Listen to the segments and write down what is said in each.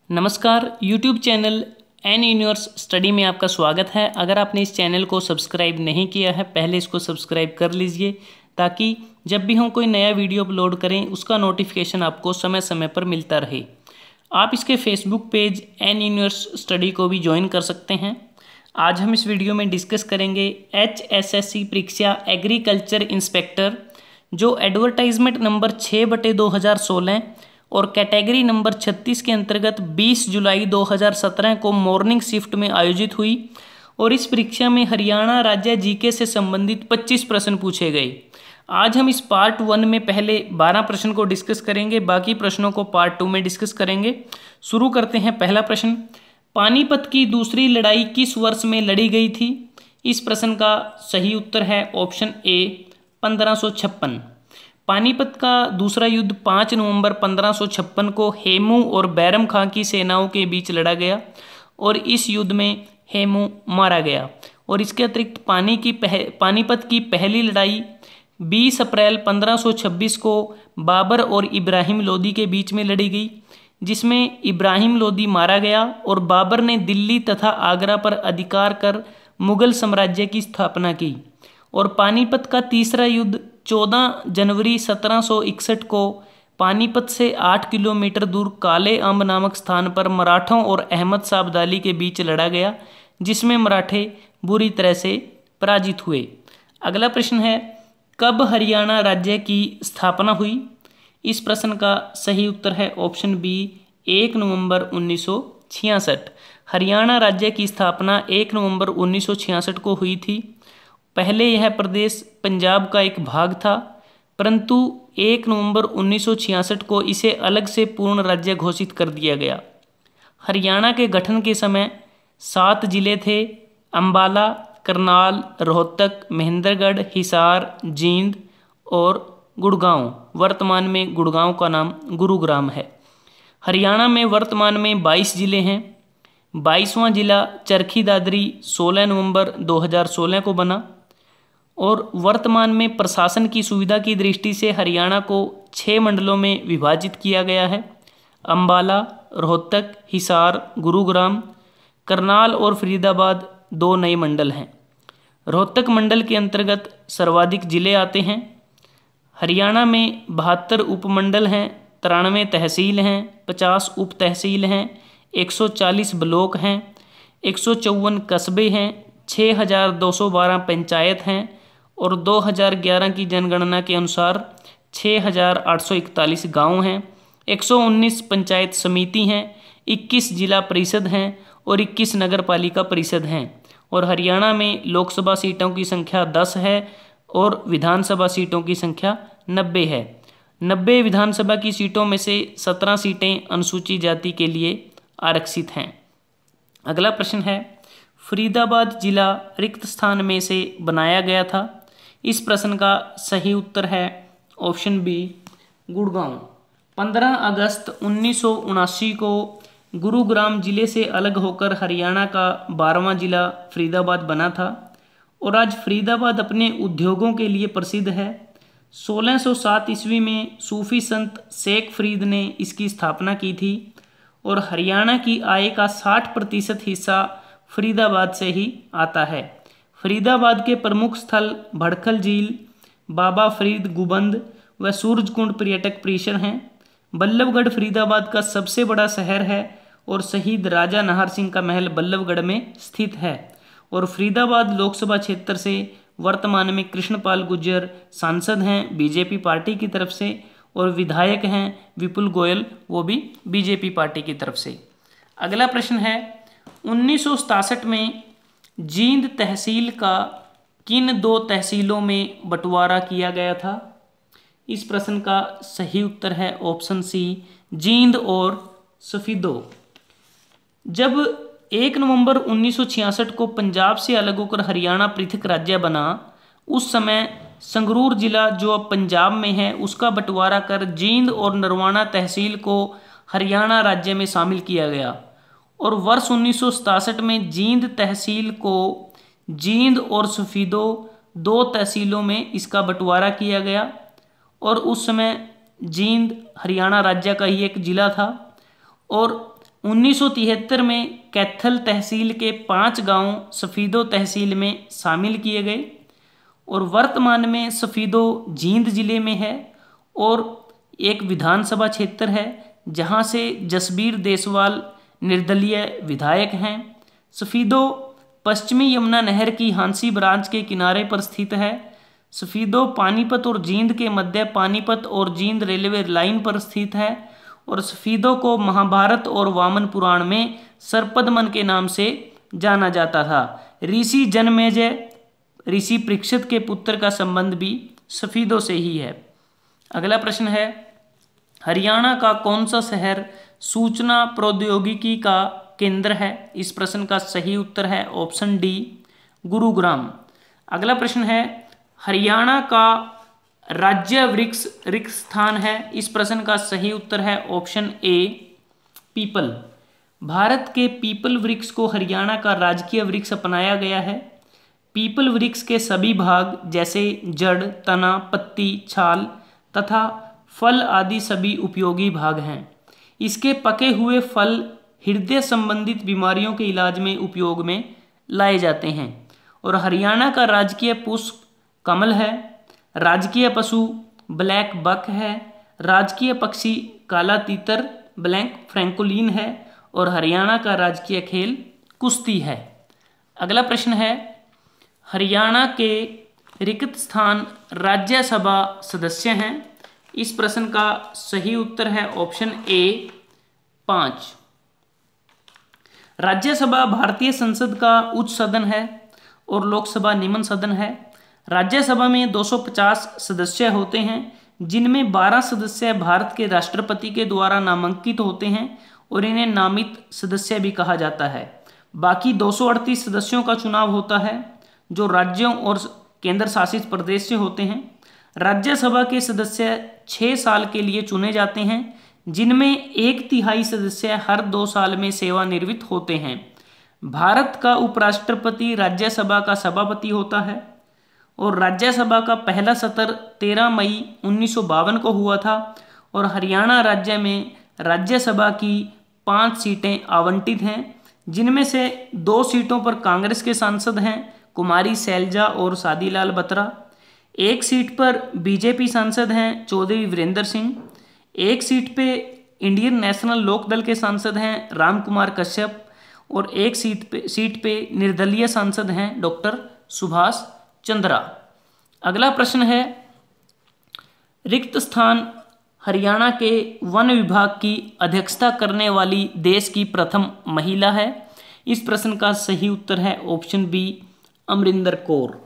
नमस्कार, YouTube channel N Universe Study में आपका स्वागत है। अगर आपने इस चैनल को सब्सक्राइब नहीं किया है, पहले इसको सब्सक्राइब कर लीजिए ताकि जब भी हम कोई नया वीडियो अपलोड करें उसका नोटिफिकेशन आपको समय समय पर मिलता रहे। आप इसके Facebook page N Universe Study को भी ज्वाइन कर सकते हैं। आज हम इस वीडियो में डिस्कस करेंगे HSSC परीक्षा एग्रीकल्चर इंस्पेक्टर जो एडवर्टाइजमेंट नंबर 6/2016 और कैटेगरी नंबर 36 के अंतर्गत 20 जुलाई 2017 को मॉर्निंग शिफ्ट में आयोजित हुई और इस परीक्षा में हरियाणा राज्य जीके से संबंधित 25 प्रश्न पूछे गए। आज हम इस पार्ट 1 में पहले 12 प्रश्न को डिस्कस करेंगे, बाकी प्रश्नों को पार्ट 2 में डिस्कस करेंगे। शुरू करते हैं। पहला प्रश्न, पानीपत की दूसरी लड़ाई किस वर्ष में लड़ी गई थी? इस प्रश्न का सही उत्तर है ऑप्शन ए 1556। पानीपत का दूसरा युद्ध 5 नवंबर 1556 को हेमू और बैरम खां की सेनाओं के बीच लड़ा गया और इस युद्ध में हेमू मारा गया। और इसके अतिरिक्त पानीपत की पहली लड़ाई 20 अप्रैल 1526 को बाबर और इब्राहिम लोदी के बीच में लड़ी गई, जिसमें इब्राहिम लोदी मारा गया और बाबर ने दिल्ली तथा आगरा पर अधिकार कर मुगल साम्राज्य की स्थापना की। और पानीपत का तीसरा युद्ध 14 जनवरी 1761 को पानीपत से 8 किलोमीटर दूर काले अम्ब नामक स्थान पर मराठों और अहमद शाह अब्दाली के बीच लड़ा गया, जिसमें मराठे बुरी तरह से पराजित हुए। अगला प्रश्न है, कब हरियाणा राज्य की स्थापना हुई? इस प्रश्न का सही उत्तर है ऑप्शन बी 1 नवंबर 1966। हरियाणा राज्य की स्थापना 1 नवंबर 1966 को हुई थी। पहले यह प्रदेश पंजाब का एक भाग था, परंतु 1 नवंबर 1966 को इसे अलग से पूर्ण राज्य घोषित कर दिया गया। हरियाणा के गठन के समय 7 जिले थे: अंबाला, करनाल, रोहतक, महेंद्रगढ़, हिसार, जींद और गुड़गांव। वर्तमान में गुड़गांव का नाम गुरुग्राम है। हरियाणा में वर्तमान में 22 जिले हैं। 22वां जिला चरखी दादरी 16 नवंबर 2016 को बना। और वर्तमान में प्रशासन की सुविधा की दृष्टि से हरियाणा को 6 मंडलों में विभाजित किया गया है: अंबाला, रोहतक, हिसार, गुरुग्राम, करनाल और फरीदाबाद 2 नए मंडल हैं। रोहतक मंडल के अंतर्गत सर्वाधिक जिले आते हैं। हरियाणा में 72 उपमंडल हैं, 93 तहसील हैं, 50 उप तहसील हैं, 140 ब्लॉक हैं, 154 कस्बे हैं, 6212 पंचायत हैं और 2011 की जनगणना के अनुसार 6841 गांव हैं, 119 पंचायत समिति हैं, 21 जिला परिषद हैं और 21 नगर पालिका परिषद हैं। और हरियाणा में लोकसभा सीटों की संख्या 10 है और विधानसभा सीटों की संख्या 90 है। 90 विधानसभा की सीटों में से 17 सीटें अनुसूचित जाति के लिए आरक्षित हैं। अगला प्रश्न है, फरीदाबाद जिला रिक्त स्थान में से बनाया गया था। इस प्रश्न का सही उत्तर है ऑप्शन बी गुड़गांव। 15 अगस्त 1979 को गुरुग्राम जिले से अलग होकर हरियाणा का 12वां जिला फरीदाबाद बना था और आज फरीदाबाद अपने उद्योगों के लिए प्रसिद्ध है। 1607 ईस्वी में सूफी संत शेख फरीद ने इसकी स्थापना की थी और हरियाणा की आय का 60% हिस्सा फरीदाबाद से ही आता है। फरीदाबाद के प्रमुख स्थल भड़खल झील, बाबा फरीद गुंबद व सूरजकुंड पर्यटक परिसर हैं। बल्लभगढ़ फरीदाबाद का सबसे बड़ा शहर है और शहीद राजा नाहर सिंह का महल बल्लभगढ़ में स्थित है। और फरीदाबाद लोकसभा क्षेत्र से वर्तमान में कृष्णपाल गुर्जर सांसद हैं बीजेपी पार्टी की तरफ से और विधायक हैं विपुल गोयल, वो भी बीजेपी पार्टी की तरफ से। अगला प्रश्न है, 1967 में जींद तहसील का किन 2 तहसीलों में बंटवारा किया गया था? इस प्रश्न का सही उत्तर है ऑप्शन सी जींद और सफीदो। जब 1 नवंबर 1966 को पंजाब से अलग होकर हरियाणा पृथक राज्य बना, उस समय संगरूर जिला जो अब पंजाब में है उसका बंटवारा कर जींद और नरवाना तहसील को हरियाणा राज्य में शामिल किया गया। और वर्ष 1967 में जींद तहसील को जींद और सफीदो 2 तहसीलों में इसका बंटवारा किया गया और उस समय जींद हरियाणा राज्य का ही एक जिला था। और 1973 में कैथल तहसील के 5 गांव सफीदो तहसील में शामिल किए गए और वर्तमान में सफीदो जींद जिले में है और एक विधानसभा क्षेत्र है जहां से जसबीर देसवाल निर्दलीय विधायक हैं। सफीदो पश्चिमी यमुना नहर की हांसी ब्रांच के किनारे पर स्थित है। सफीदो पानीपत और जींद के मध्य पानीपत और जींद रेलवे लाइन पर स्थित है और सफीदो को महाभारत और वामन पुराण में सर्पदमन के नाम से जाना जाता था। ऋषि जनमेजय ऋषि परीक्षित के पुत्र का संबंध भी सफीदो से ही है। अगला प्रश्न है, हरियाणा का कौन सा शहर सूचना प्रौद्योगिकी का केंद्र है? इस प्रश्न का सही उत्तर है ऑप्शन डी, गुरुग्राम। अगला प्रश्न है, हरियाणा का राज्य वृक्ष रिक्त स्थान है? इस प्रश्न का सही उत्तर है ऑप्शन ए, पीपल। भारत के पीपल वृक्ष को हरियाणा का राजकीय वृक्ष अपनाया गया है। पीपल वृक्ष के सभी भाग जैसे जड़, तना, पत्ती, छाल तथा फल आदि सभी उपयोगी भाग हैं। इसके पके हुए फल हृदय संबंधित बीमारियों के इलाज में उपयोग में लाए जाते हैं। और हरियाणा का राजकीय पुष्प कमल है। राजकीय पशु ब्लैक बक है। राजकीय पक्षी काला तीतर ब्लैक फ्रैंकोलिन है और हरियाणा का राजकीय खेल कुश्ती है। अगला प्रश्न है, हरियाणा के रिक्त स्थान राज्यसभा सदस्य हैं? इस प्रश्न का सही उत्तर है ऑप्शन ए, 5। राज्यसभा भारतीय संसद का उच्च सदन है और लोकसभा निम्न सदन है। राज्यसभा में 250 सदस्य होते हैं जिनमें 12 सदस्य भारत के राष्ट्रपति के द्वारा नामांकित होते हैं और इन्हें नामित सदस्य भी कहा जाता है। बाकी 238 सदस्यों का चुनाव होता है जो राज्यों और केंद्र शासित प्रदेश से होते हैं। राज्यसभा के सदस्य 6 साल के लिए चुने जाते हैं जिनमें 1/3 सदस्य हर 2 साल में सेवानिवृत्त होते हैं। भारत का उपराष्ट्रपति राज्यसभा का सभापति होता है और राज्यसभा का पहला सत्र 13 मई 1952 को हुआ था और हरियाणा राज्य में राज्यसभा की 5 सीटें आवंटित हैं जिनमें से 2 सीटों पर कांग्रेस के सांसद हैं कुमारी शैलजा और सादीलाल बत्रा। 1 सीट पर बीजेपी सांसद हैं चौधरी वीरेंद्र सिंह। 1 सीट पे इंडियन नेशनल लोकदल के सांसद हैं रामकुमार कश्यप और 1 सीट पे निर्दलीय सांसद हैं डॉक्टर सुभाष चंद्रा। अगला प्रश्न है, रिक्त स्थान हरियाणा के वन विभाग की अध्यक्षता करने वाली देश की प्रथम महिला है? इस प्रश्न का सही उत्तर है option B, Amarinder Kaur.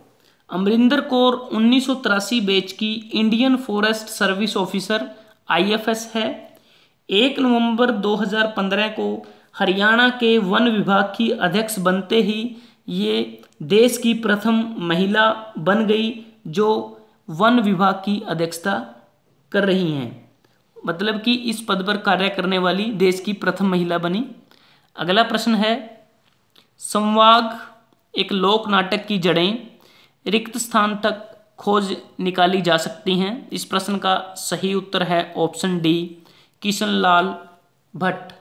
Amarinder Kaur 1983 batch की Indian forest service officer IFS है। 1 नवंबर 2015 को हरियाणा के वन विभाग की अध्यक्ष बनते ही ये देश की प्रथम महिला बन गई जो वन विभाग की अध्यक्षता कर रही हैं, मतलब कि इस पद पर कार्य करने वाली देश की प्रथम महिला बनी। अगला प्रश्न है, संवाग एक लोक नाटक की जड़ें रिक्त स्थान तक खोज निकाली जा सकती हैं? इस प्रश्न का सही उत्तर है ऑप्शन डी, किशनलाल भट्ट।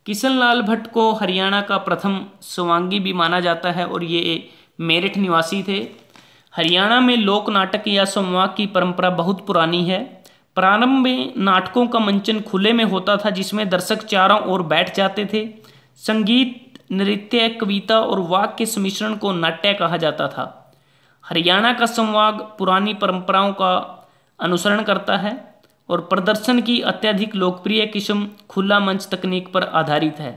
किशनलाल भट्ट को हरियाणा का प्रथम संवांगी भी माना जाता है और ये मेरठ निवासी थे। हरियाणा में लोक नाटक या संवाग की परंपरा बहुत पुरानी है। प्रारंभ में नाटकों का मंचन खुले में होता था जिसमें दर्शक चारों ओर बैठ जाते थे। संगीत, नृत्य, कविता और वाक के सम्मिश्रण को नाट्य कहा जाता था। हरियाणा का संवाग पुरानी परंपराओं का अनुसरण करता है और प्रदर्शन की अत्यधिक लोकप्रिय किस्म खुला मंच तकनीक पर आधारित है।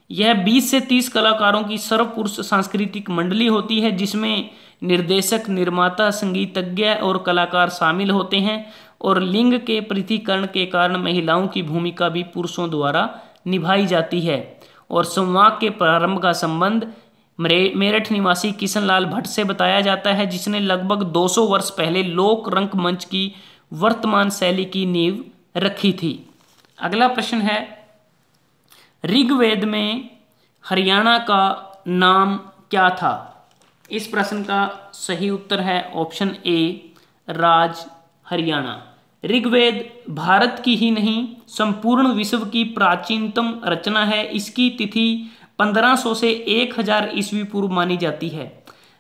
यह 20 से 30 कलाकारों की सर्वपुरुष सांस्कृतिक मंडली होती है जिसमें निर्देशक, निर्माता, संगीतज्ञ और कलाकार शामिल होते हैं और लिंग के पृथक्करण के कारण महिलाओं की भूमिका भी पुरुषों द्वारा निभाई जाती है। और संवाग के प्रारंभ का संबंध मेरठ निवासी किशनलाल भट्ट से बताया जाता है जिसने लगभग 200 वर्ष पहले लोक रंगमंच की वर्तमान शैली की नींव रखी थी। अगला प्रश्न है, ऋग्वेद में हरियाणा का नाम क्या था? इस प्रश्न का सही उत्तर है ऑप्शन ए, राज हरियाणा। ऋग्वेद भारत की ही नहीं संपूर्ण विश्व की प्राचीनतम रचना है। इसकी तिथि 1500 से 1000 ईस्वी पूर्व मानी जाती है।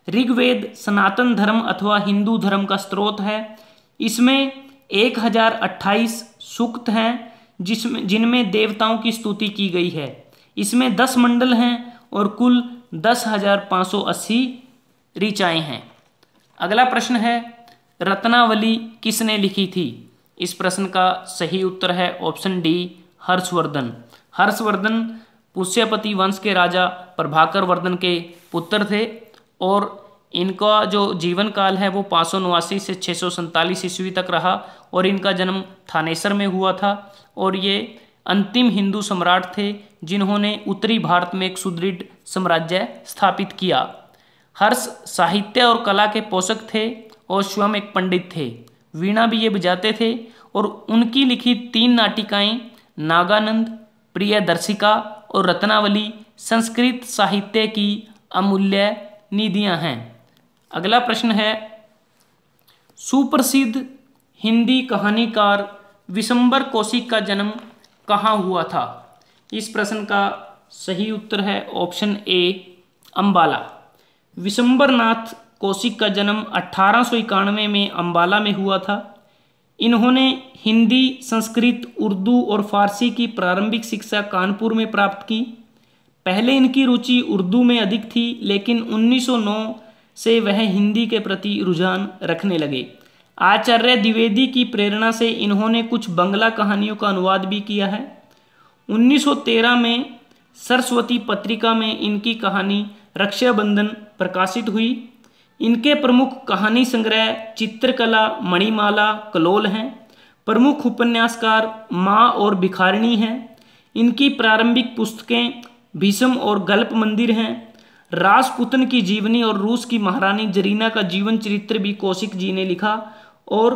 ऋग्वेद सनातन धर्म अथवा हिंदू धर्म का स्रोत है। इसमें 1028 सूक्त हैं जिनमें देवताओं की स्तुति की गई है। इसमें 10 मंडल हैं और कुल 10,580 ऋचाएं हैं। अगला प्रश्न है, रत्नावली किसने लिखी थी? इस प्रश्न का सही उत्तर है ऑप्शन डी, हर्षवर्धन। हर्षवर्धन पुष्यपति वंश के राजा प्रभाकर वर्धन के पुत्र थे और इनका जो जीवन काल है वो 589 से 647 ईस्वी तक रहा और इनका जन्म थानेसर में हुआ था और ये अंतिम हिंदू सम्राट थे जिन्होंने उत्तरी भारत में एक सुदृढ़ साम्राज्य स्थापित किया। हर्ष साहित्य और कला के पोषक थे और स्वयं एक पंडित थे। वीणा भी ये बजाते थे और उनकी लिखित 3 नाटिकाएं नागानंद, प्रियदर्शिका और रत्नावली संस्कृत साहित्य की अमूल्य निधियां हैं। अगला प्रश्न है, सुप्रसिद्ध हिंदी कहानीकार विशंबर कौशिक का जन्म कहाँ हुआ था? इस प्रश्न का सही उत्तर है ऑप्शन ए, अंबाला। विशंबर नाथ कौशिक का जन्म 1891 में अंबाला में हुआ था। इन्होंने हिंदी, संस्कृत, उर्दू और फारसी की प्रारंभिक शिक्षा कानपुर में प्राप्त की। पहले इनकी रुचि उर्दू में अधिक थी लेकिन 1909 से वह हिंदी के प्रति रुझान रखने लगे। आचार्य द्विवेदी की प्रेरणा से इन्होंने कुछ बंगला कहानियों का अनुवाद भी किया है। 1913 में सरस्वती पत्रिका में इनकी कहानी रक्षाबंधन प्रकाशित हुई। इनके प्रमुख कहानी संग्रह चित्रकला, मणिमाला, कलोल हैं। प्रमुख उपन्यासकार माँ और भिखारिणी हैं। इनकी प्रारंभिक पुस्तकें भीष्म और गल्प मंदिर हैं। राजपुतन की जीवनी और रूस की महारानी जरीना का जीवन चरित्र भी कौशिक जी ने लिखा और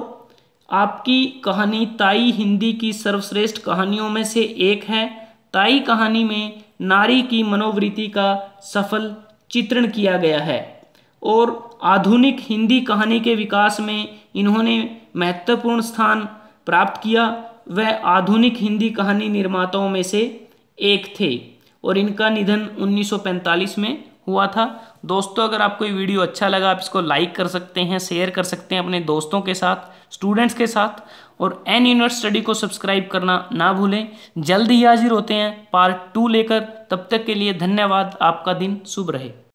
आपकी कहानी ताई हिंदी की सर्वश्रेष्ठ कहानियों में से एक है। ताई कहानी में नारी की मनोवृत्ति का सफल चित्रण किया गया है और आधुनिक हिंदी कहानी के विकास में इन्होंने महत्वपूर्ण स्थान प्राप्त किया। वह आधुनिक हिंदी कहानी निर्माताओं में से एक थे और इनका निधन 1945 में हुआ था। दोस्तों, अगर आपको ये वीडियो अच्छा लगा आप इसको लाइक कर सकते हैं, शेयर कर सकते हैं अपने दोस्तों के साथ, स्टूडेंट्स के साथ और एन यूनिवर्स स्टडी को सब्सक्राइब करना ना भूलें। जल्द ही हाजिर होते हैं पार्ट 2 लेकर। तब तक के लिए धन्यवाद। आपका दिन शुभ रहे।